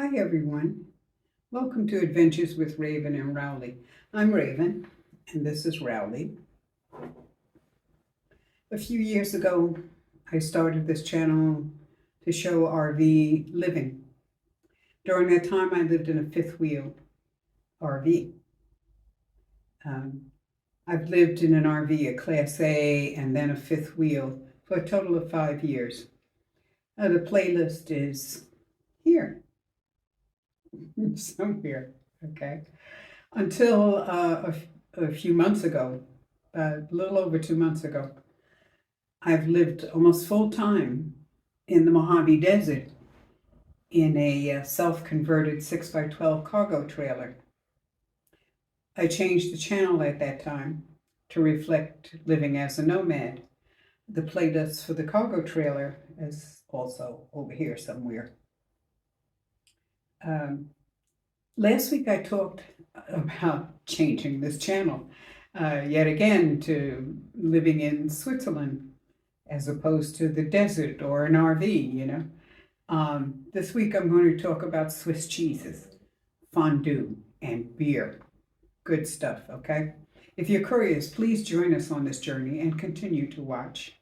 Hi everyone, welcome to Adventures with Raven and Rowley. I'm Raven and this is Rowley. A few years ago I started this channel to show RV living. During that time I lived in a fifth wheel RV. I've lived in an RV, a Class A and then a fifth wheel for a total of 5 years. The playlist is here. Somewhere, okay? Until a few months ago, a little over 2 months ago, I've lived almost full time in the Mojave Desert in a self-converted 6x12 cargo trailer. I changed the channel at that time to reflect living as a nomad. The playlist for the cargo trailer is also over here somewhere. Last week I talked about changing this channel yet again to living in Switzerland as opposed to the desert or an RV, you know. This week I'm going to talk about Swiss cheeses, fondue, and beer. Good stuff, okay? If you're curious, please join us on this journey and continue to watch.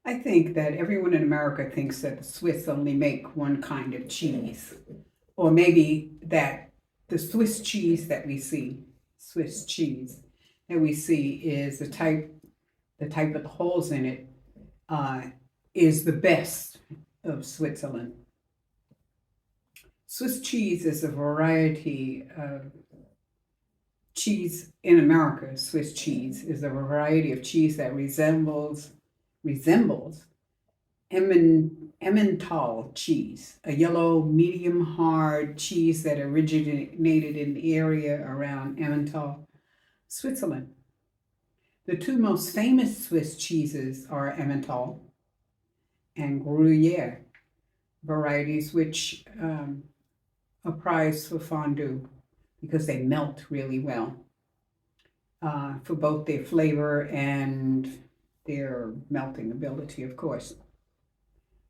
I think that everyone in America thinks that the Swiss only make one kind of cheese, or maybe that the Swiss cheese that we see, is the type with the holes in it, is the best of Switzerland. Swiss cheese is a variety of cheese in America. Swiss cheese is a variety of cheese that resembles Emmental cheese, a yellow, medium hard cheese that originated in the area around Emmental, Switzerland. The two most famous Swiss cheeses are Emmental and Gruyere, varieties which are prized for fondue because they melt really well, for both their flavor and their melting ability, of course.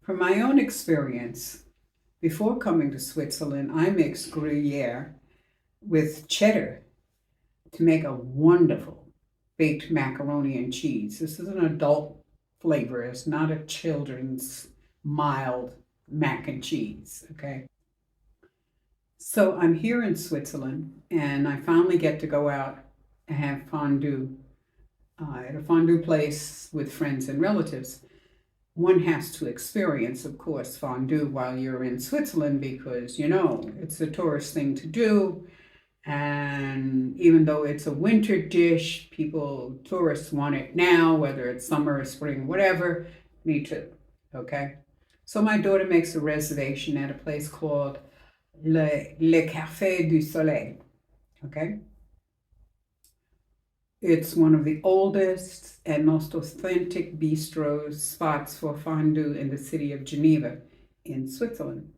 From my own experience, before coming to Switzerland, I mixed Gruyere with cheddar to make a wonderful baked macaroni and cheese. This is an adult flavor. It's not a children's mild mac and cheese, okay? So I'm here in Switzerland, and I finally get to go out and have fondue at a fondue place with friends and relatives. One has to experience, of course, fondue while you're in Switzerland because, you know, it's a tourist thing to do. And even though it's a winter dish, tourists want it now, whether it's summer or spring, whatever. Me too, okay? So my daughter makes a reservation at a place called 𝗪𝗃𝗄𝗏, okay? It's one of the oldest and most authentic bistro spots for fondue in the city of Geneva in Switzerland.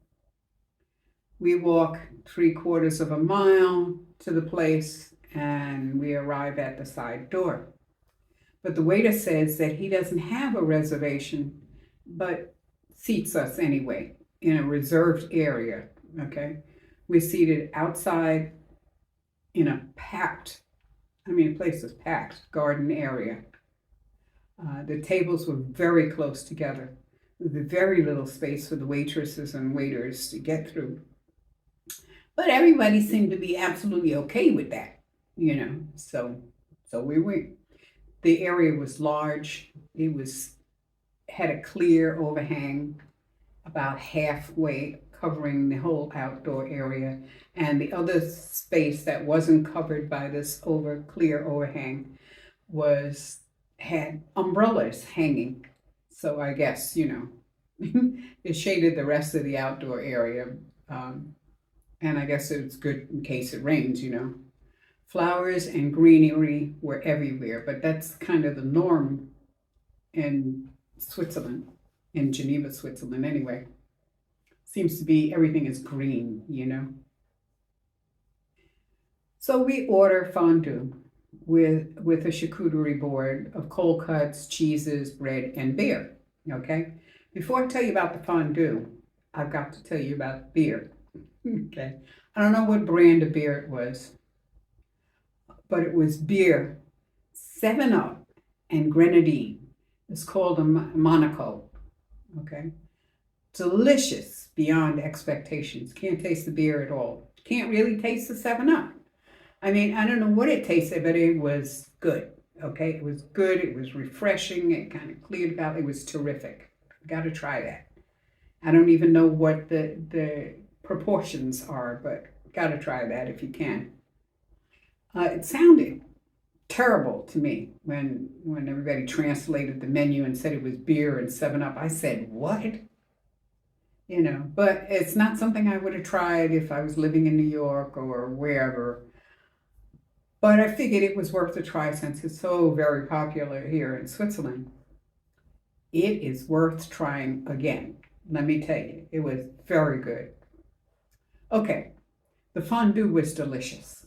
We walk 3/4 of a mile to the place and we arrive at the side door. But the waiter says that he doesn't have a reservation, but seats us anyway in a reserved area, okay? We're seated outside in a the place was packed, garden area. The tables were very close together, with very little space for the waitresses and waiters to get through. But everybody seemed to be absolutely okay with that, you know, so we went. The area was large. It had a clear overhang about halfway, covering the whole outdoor area, and the other space that wasn't covered by this clear overhang had umbrellas hanging. So I guess, you know, it shaded the rest of the outdoor area, and I guess it's good in case it rains, you know. Flowers and greenery were everywhere, but that's kind of the norm in Switzerland, in Geneva, Switzerland anyway. Seems to be everything is green, you know. So we order fondue. with a charcuterie board of cold cuts, cheeses, bread, and beer. Okay? Before I tell you about the fondue, I've got to tell you about beer. Okay? I don't know what brand of beer it was, but it was beer, 7-Up and grenadine. It's called a Monaco. Okay? Delicious beyond expectations. Can't taste the beer at all. Can't really taste the 7-Up. I mean, I don't know what it tasted, but it was good. Okay? It was good. It was refreshing. It kind of cleared out. It was terrific. Got to try that. I don't even know what the proportions are, but got to try that if you can. It sounded terrible to me when everybody translated the menu and said it was beer and 7-Up. I said, what? You know, but it's not something I would have tried if I was living in New York or wherever. But I figured it was worth a try since it's so very popular here in Switzerland. It is worth trying again. Let me tell you, it was very good. Okay, the fondue was delicious.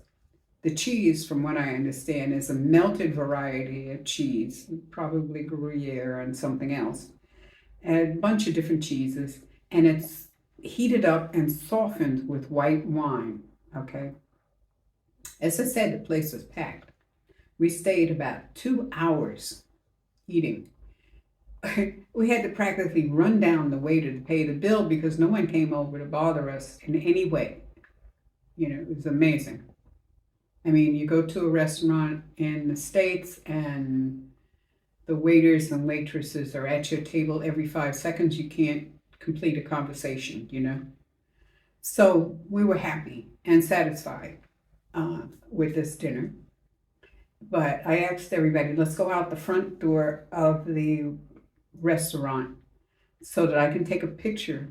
The cheese, from what I understand, is a melted variety of cheese, probably Gruyere and something else, and a bunch of different cheeses, and it's heated up and softened with white wine, okay? As I said, the place was packed. We stayed about 2 hours eating. We had to practically run down the waiter to pay the bill because no one came over to bother us in any way. You know, it was amazing. I mean, you go to a restaurant in the States and the waiters and waitresses are at your table every 5 seconds. You can't complete a conversation, you know. So we were happy and satisfied with this dinner. But I asked everybody, let's go out the front door of the restaurant so that I can take a picture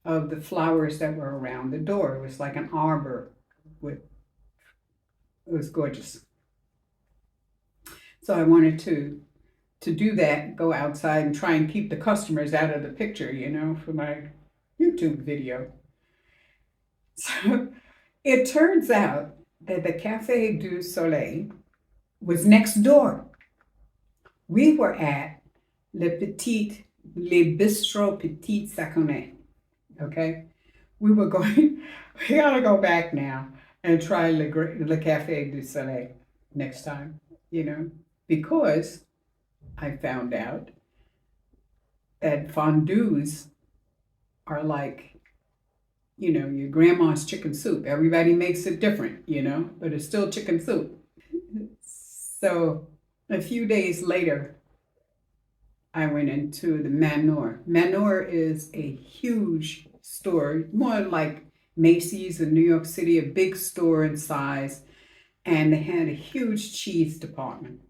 of the flowers that were around the door. It was like an arbor it was gorgeous. So I wanted to do that, go outside and try and keep the customers out of the picture, you know, for my YouTube video. So it turns out that the Café du Soleil was next door. We were at le Bistrot Petit Saconnet, okay? We gotta go back now and try le Café du Soleil next time, you know, because I found out that fondues are like, you know, your grandma's chicken soup. Everybody makes it different, you know, but it's still chicken soup. So a few days later, I went into the Manor. Manor is a huge store, more like Macy's in New York City, a big store in size, and they had a huge cheese department.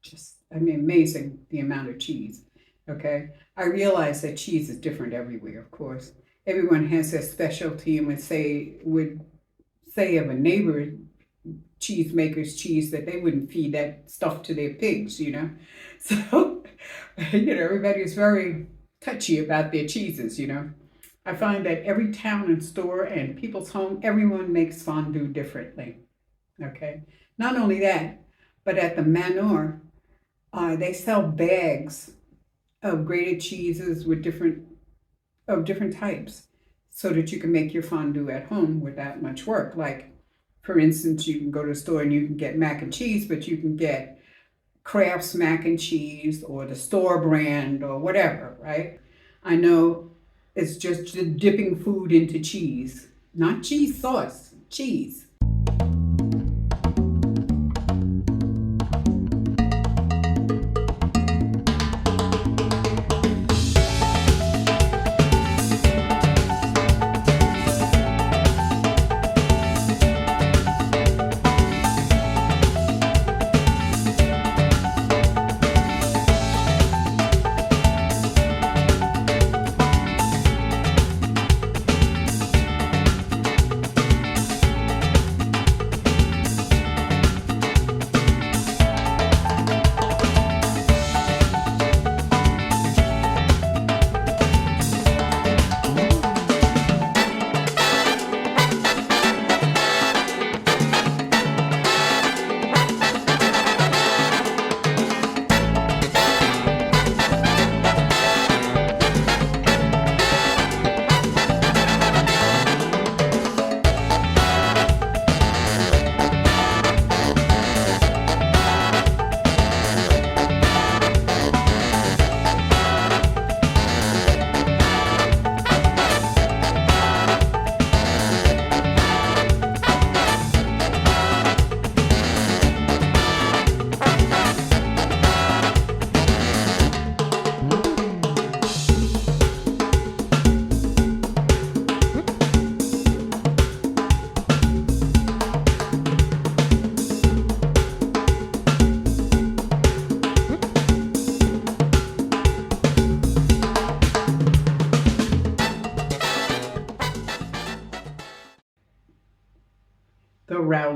Just, I mean, amazing the amount of cheese, okay? I realize that cheese is different everywhere, of course. Everyone has their specialty and would say of a neighbor cheesemaker's cheese that they wouldn't feed that stuff to their pigs, you know? So, you know, everybody is very touchy about their cheeses, you know? I find that every town and store and people's home, everyone makes fondue differently, okay? Not only that, but at the Manor, they sell bags of grated cheeses with different types so that you can make your fondue at home without much work. Like, for instance, you can go to the store and you can get mac and cheese, but you can get Kraft's mac and cheese or the store brand or whatever, right? I know it's just dipping food into cheese, not cheese sauce, cheese.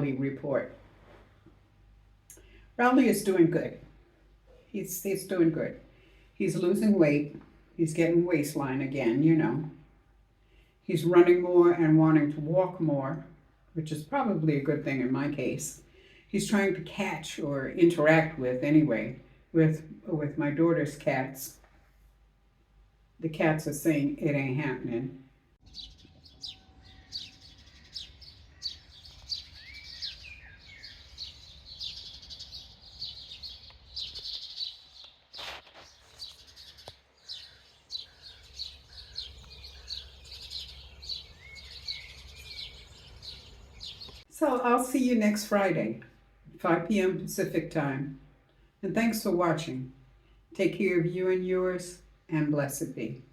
Rowley report. Rowley is doing good. He's doing good. He's losing weight. He's getting waistline again, you know. He's running more and wanting to walk more, which is probably a good thing in my case. He's trying to catch or interact with, anyway, with my daughter's cats. The cats are saying it ain't happening. So I'll see you next Friday, 5 p.m. Pacific time. And thanks for watching. Take care of you and yours, and blessed be.